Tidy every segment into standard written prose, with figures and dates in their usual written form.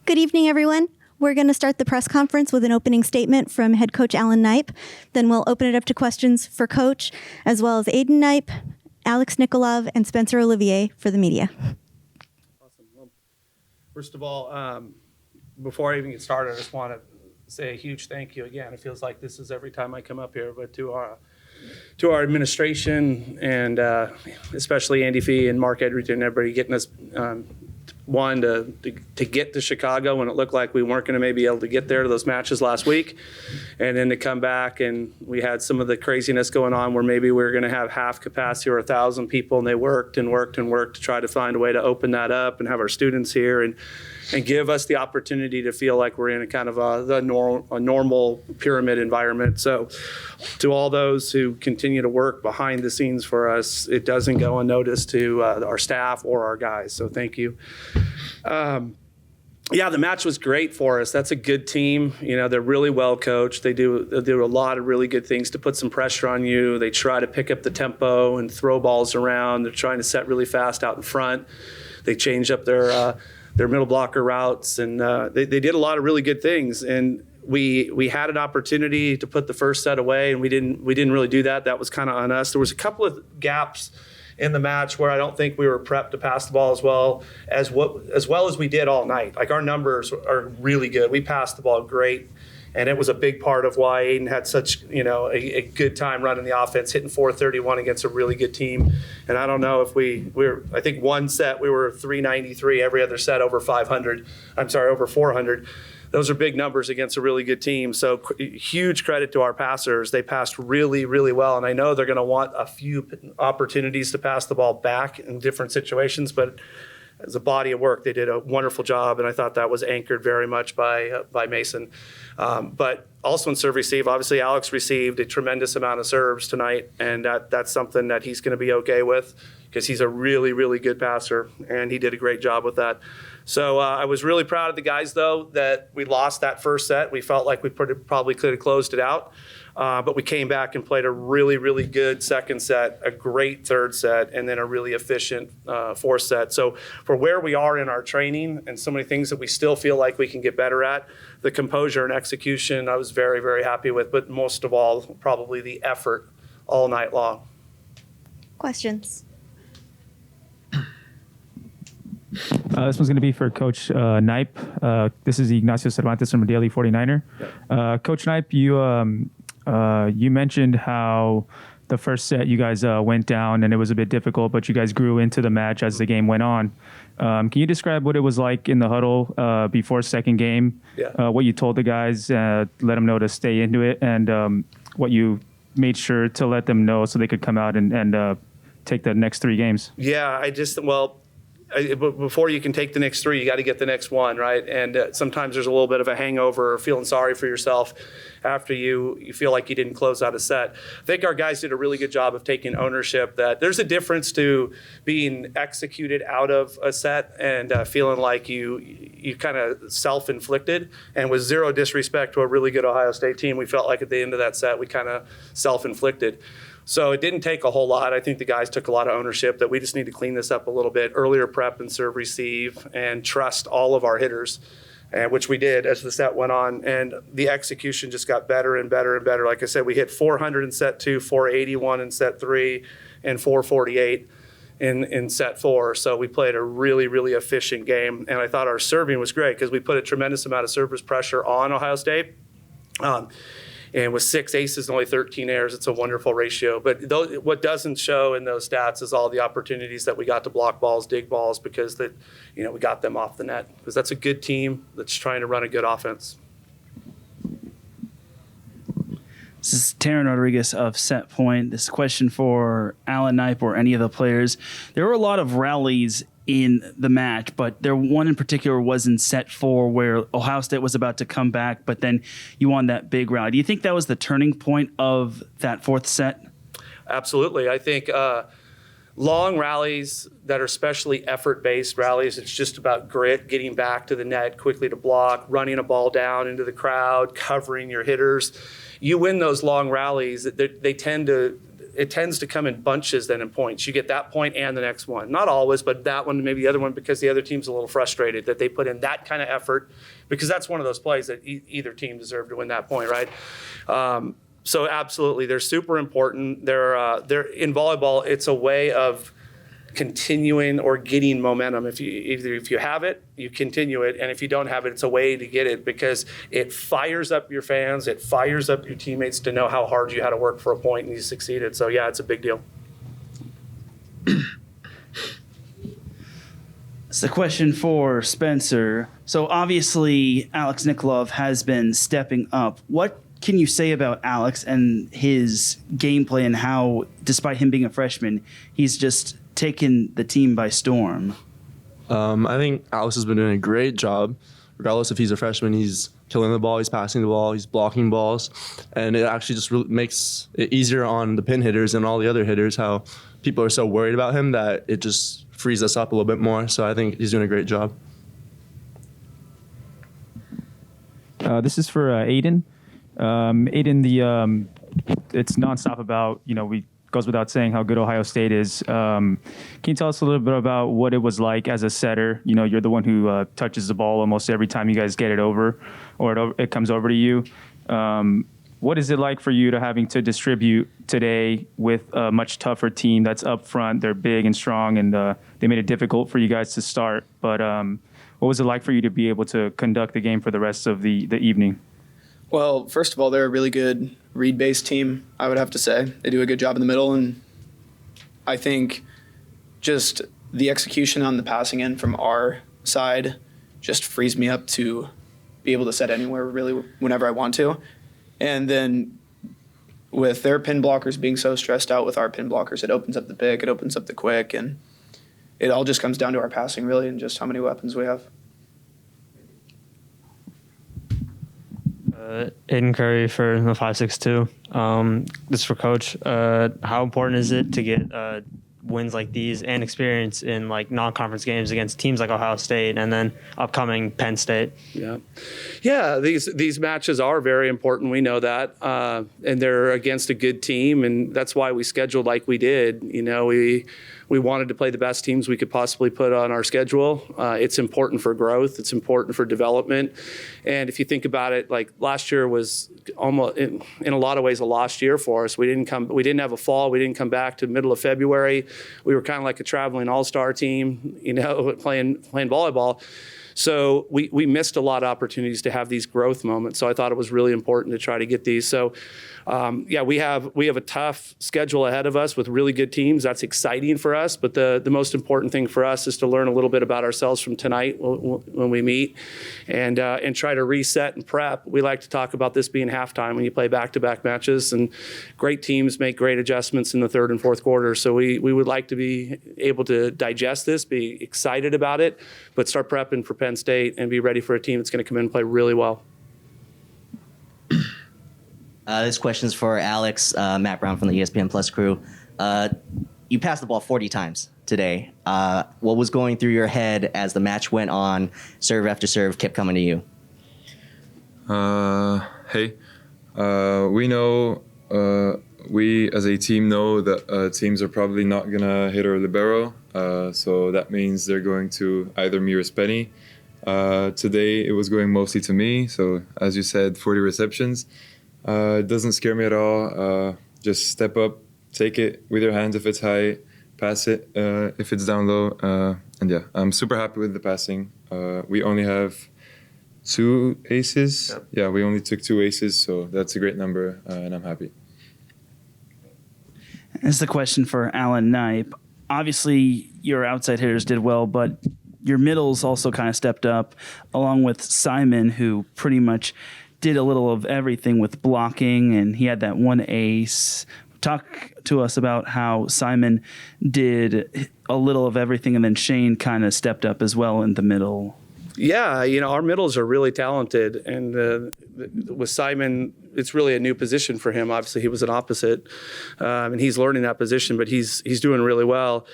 Good evening, everyone. We're going to start the press conference with an opening statement from head coach Alan Knipe. Then we'll open it up to questions for coach, as well as Aiden Knipe, Alex Nikolov, and Spencer Olivier for the media. Awesome. Well, first of all, before I even get started, I just want to say a huge thank you again. It feels like this is every time I come up here, but to our administration and especially Andy Fee and Mark Edgerton and everybody getting us to get to Chicago when it looked like we weren't going to maybe be able to get there to those matches last week, and then to come back and we had some of the craziness going on where maybe we were going to have half capacity or 1,000 people, and they worked to try to find a way to open that up and have our students here and give us the opportunity to feel like we're in a kind of a normal pyramid environment. So to all those who continue to work behind the scenes for us, it doesn't go unnoticed to our staff or our guys. So thank you. The match was great for us. That's a good team. You know, they're really well coached. They do a lot of really good ththings to put some pressure on you. They try to pick up the tempo and throw balls around. They're trying to set really fast out in front. They change up their middle blocker routes, and they did a lot of really good things. And we had an opportunity to put the first set away, and we didn't really do that. That was kind of on us. There was a couple of gaps in the match where I don't think we were prepped to pass the ball as well as we did all night. Like, our numbers are really good. We passed the ball great, and it was a big part of why Aiden had such, a good time running the offense, hitting 431 against a really good team. And I don't know if I think one set we were 393, every other set over 400. Those are big numbers against a really good team. So huge credit to our passers. They passed really, really well. And I know they're going to want a few opportunities to pass the ball back in different situations, but as a body of work, they did a wonderful job, and I thought that was anchored very much by Mason. But also in serve receive, obviously Alex received a tremendous amount of serves tonight, and that's something that he's going to be okay with because he's a really, really good passer, and he did a great job with that. So I was really proud of the guys, though, that we lost that first set. We felt like we probably could have closed it out. But we came back and played a really, really good second set, a great third set, and then a really efficient fourth set. So for where we are in our training and so many things that we still feel like we can get better at, the composure and execution I was very, very happy with, but most of all, probably the effort all night long. Questions? This one's going to be for Coach Knipe. This is Ignacio Cervantes from Daily 49er. Coach Knipe, you mentioned how the first set you guys went down and it was a bit difficult, but you guys grew into the match as the game went on. Can you describe what it was like in the huddle before second game? Yeah. What you told the guys, let them know to stay into it, and what you made sure to let them know so they could come out and take the next 3 games? Yeah, before you can take the next 3, you got to get the next 1, right? And sometimes there's a little bit of a hangover or feeling sorry for yourself after you feel like you didn't close out a set. I think our guys did a really good job of taking ownership that there's a difference to being executed out of a set and feeling like you kind of self-inflicted. And with zero disrespect to a really good Ohio State team, we felt like at the end of that set we kind of self-inflicted. So it didn't take a whole lot. I think the guys took a lot of ownership that we just need to clean this up a little bit, earlier prep and serve receive, and trust all of our hitters, which we did as the set went on. And the execution just got better and better and better. Like I said, we hit 400 in set 2, 481 in set 3, and 448 in set 4. So we played a really, really efficient game. And I thought our serving was great because we put a tremendous amount of service pressure on Ohio State. And with 6 aces and only 13 errors, it's a wonderful ratio. But what doesn't show in those stats is all the opportunities that we got to block balls, dig balls, because we got them off the net. Because that's a good team that's trying to run a good offense. This is Taryn Rodriguez of Setpoint. This question for Alan Knipe or any of the players. There were a lot of rallies in the match, but there one in particular was in set 4 where Ohio State was about to come back, but then you won that big rally. Do you think that was the turning point of that 4th set? Absolutely. I think long rallies that are especially effort-based rallies, it's just about grit, getting back to the net quickly to block, running a ball down into the crowd, covering your hitters. You win those long rallies, they tend to it tends to come in bunches then in points. You get that point and the next one. Not always, but that one, maybe the other one, because the other team's a little frustrated that they put in that kind of effort, because that's one of those plays that either team deserved to win that point, right? So absolutely, they're super important. They're in volleyball, it's a way of continuing or getting momentum. If you have it, you continue it, and if you don't have it, it's a way to get it, because it fires up your fans, it fires up your teammates to know how hard you had to work for a point and you succeeded. So yeah, it's a big deal. It's a question for Spencer. So obviously, Alex Nikolov has been stepping up. What can you say about Alex and his gameplay, and how, despite him being a freshman, he's just taken the team by storm? I think Alex has been doing a great job. Regardless if he's a freshman, he's killing the ball, he's passing the ball, he's blocking balls. And it actually just really makes it easier on the pin hitters and all the other hitters, how people are so worried about him that it just frees us up a little bit more. So I think he's doing a great job. This is for Aiden. Aiden, it's nonstop about, goes without saying how good Ohio State is. Can you tell us a little bit about what it was like as a setter? You're the one who touches the ball almost every time you guys get it over, or it comes over to you. What is it like for you to having to distribute today with a much tougher team that's up front? They're big and strong, and they made it difficult for you guys to start. But what was it like for you to be able to conduct the game for the rest of the evening? Well, first of all, they're a really good read-based team, I would have to say. They do a good job in the middle, and I think just the execution on the passing end from our side just frees me up to be able to set anywhere really whenever I want to. And then with their pin blockers being so stressed out with our pin blockers, it opens up the pick, it opens up the quick, and it all just comes down to our passing really and just how many weapons we have. Aiden Curry for the 562. This is for Coach. How important is it to get wins like these and experience in like non-conference games against teams like Ohio State and then upcoming Penn State? Yeah. These matches are very important. We know that, and they're against a good team, and that's why we scheduled like we did. We wanted to play the best teams we could possibly put on our schedule. It's important for growth. It's important for development. And if you think about it, like last year was almost in a lot of ways a lost year for us. We didn't have a fall. We didn't come back to middle of February. We were kind of like a traveling all-star team, playing volleyball. So we missed a lot of opportunities to have these growth moments. So I thought it was really important to try to get these. So we have a tough schedule ahead of us with really good teams. That's exciting for us. But the most important thing for us is to learn a little bit about ourselves from tonight when we meet, and try to reset and prep. We like to talk about this being halftime when you play back-to-back matches, and great teams make great adjustments in the third and fourth quarter. So we would like to be able to digest this, be excited about it, but start prepping for Penn State and be ready for a team that's going to come in and play really well. This question's for Alex, Matt Brown from the ESPN Plus crew. You passed the ball 40 times today. What was going through your head as the match went on, serve after serve kept coming to you? We know, we as a team know that teams are probably not going to hit our libero. So that means they're going to either me or Spenny. Today it was going mostly to me. So as you said, 40 receptions. It doesn't scare me at all. Just step up, take it with your hands if it's high, pass it if it's down low. And yeah, I'm super happy with the passing. We only have 2 aces. Yep. Yeah, we only took 2 aces, so that's a great number, and I'm happy. This is a question for Alan Knipe. Obviously, your outside hitters did well, but your middles also kind of stepped up, along with Simon, who pretty much did a little of everything with blocking, and he had that 1 ace. Talk to us about how Simon did a little of everything, and then Shane kind of stepped up as well in the middle. Yeah, our middles are really talented, and with Simon, it's really a new position for him. Obviously, he was an opposite, and he's learning that position, but he's doing really well.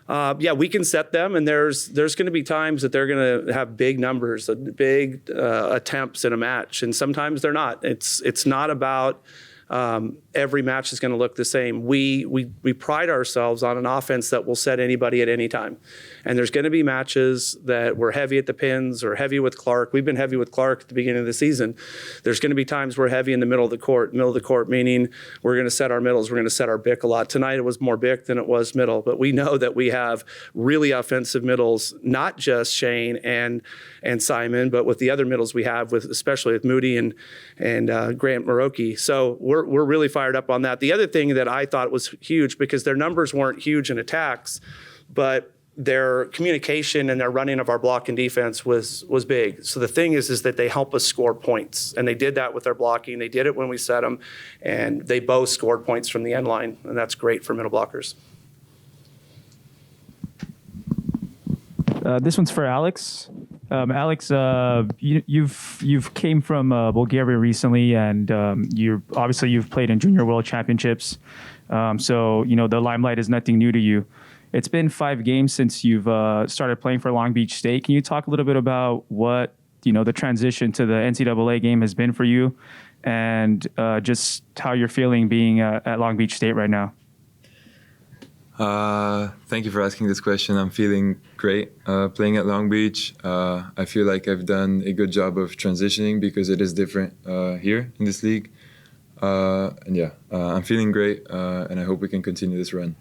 We can set them, and there's going to be times that they're going to have big numbers, big attempts in a match, and sometimes they're not. It's not about every match is going to look the same. We pride ourselves on an offense that will set anybody at any time. And there's going to be matches that we're heavy at the pins or heavy with Clark. We've been heavy with Clark at the beginning of the season. There's going to be times we're heavy in the middle of the court. Middle of the court meaning we're going to set our middles. We're going to set our BIC a lot. Tonight it was more BIC than it was middle. But we know that we have really offensive middles, not just Shane and Simon, but with the other middles we have, with especially with Moody and Grant Maroki. So we're really fired up on that. The other thing that I thought was huge, because their numbers weren't huge in attacks, but their communication and their running of our block and defense was big. So the thing is that they help us score points, and they did that with their blocking. They did it when we set them, and they both scored points from the end line, and that's great for middle blockers. This one's for Alex. Alex, you've came from Bulgaria recently, and you've played in Junior World Championships. So the limelight is nothing new to you. It's been 5 games since you've started playing for Long Beach State. Can you talk a little bit about what the transition to the NCAA game has been for you, and just how you're feeling being at Long Beach State right now? Thank you for asking this question. I'm feeling great playing at Long Beach. I feel like I've done a good job of transitioning because it is different here in this league. I'm feeling great, and I hope we can continue this run.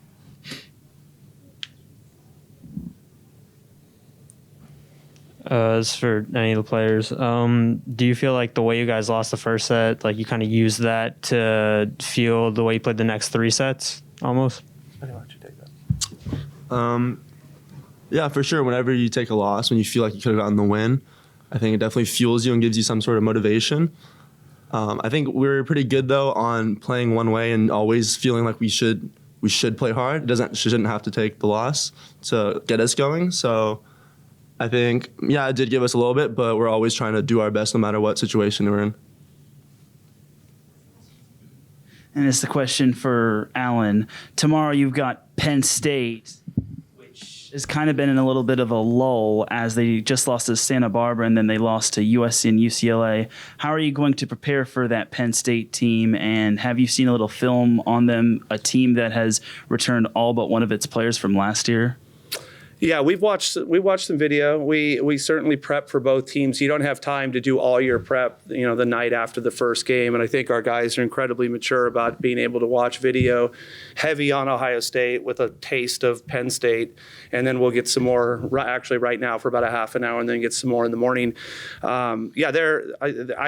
As for any of the players, do you feel like the way you guys lost the first set, like you kind of used that to feel the way you played the next 3 sets almost? Yeah, for sure. Whenever you take a loss, when you feel like you could have gotten the win, I think it definitely fuels you and gives you some sort of motivation. I think we're pretty good though on playing one way and always feeling like we should play hard. Shouldn't have to take the loss to get us going. So I think, yeah, it did give us a little bit, but we're always trying to do our best no matter what situation we're in. And it's the question for Alan. Tomorrow you've got Penn State, which has kind of been in a little bit of a lull as they just lost to Santa Barbara and then they lost to USC and UCLA. How are you going to prepare for that Penn State team? And have you seen a little film on them, a team that has returned all but one of its players from last year? Yeah, we watched some video. We certainly prep for both teams. You don't have time to do all your prep, the night after the first game. And I think our guys are incredibly mature about being able to watch video, heavy on Ohio State with a taste of Penn State, and then we'll get some more. Actually, right now for about a half an hour, and then get some more in the morning. I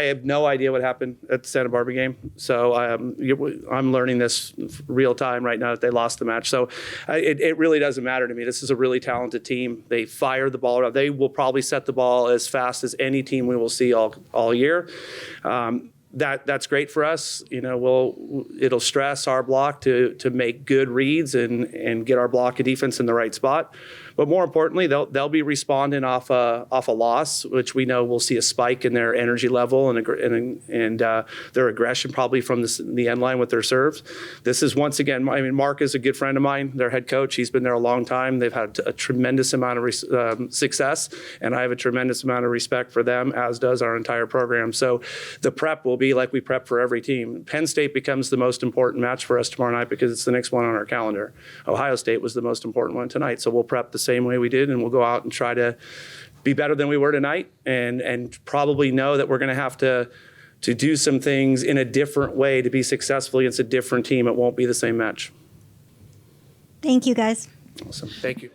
have no idea what happened at the Santa Barbara game, so I'm learning this real time right now that they lost the match. So it really doesn't matter to me. This is a really talented team. They fire the ball. They will probably set the ball as fast as any team we will see all year. That's great for us. It'll stress our block to make good reads and get our block of defense in the right spot. But more importantly, they'll be responding off a loss, which we know we'll see a spike in their energy level and their aggression probably from the end line with their serves. This is once again, Mark is a good friend of mine, their head coach. He's been there a long time. They've had a tremendous amount of success, and I have a tremendous amount of respect for them, as does our entire program. So the prep will be like we prep for every team. Penn State becomes the most important match for us tomorrow night because it's the next one on our calendar. Ohio State was the most important one tonight, so we'll prep the same way we did, and we'll go out and try to be better than we were tonight, and probably know that we're going to have to do some things in a different way to be successful against a different team. It won't be the same match. Thank you, guys. Awesome. Thank you.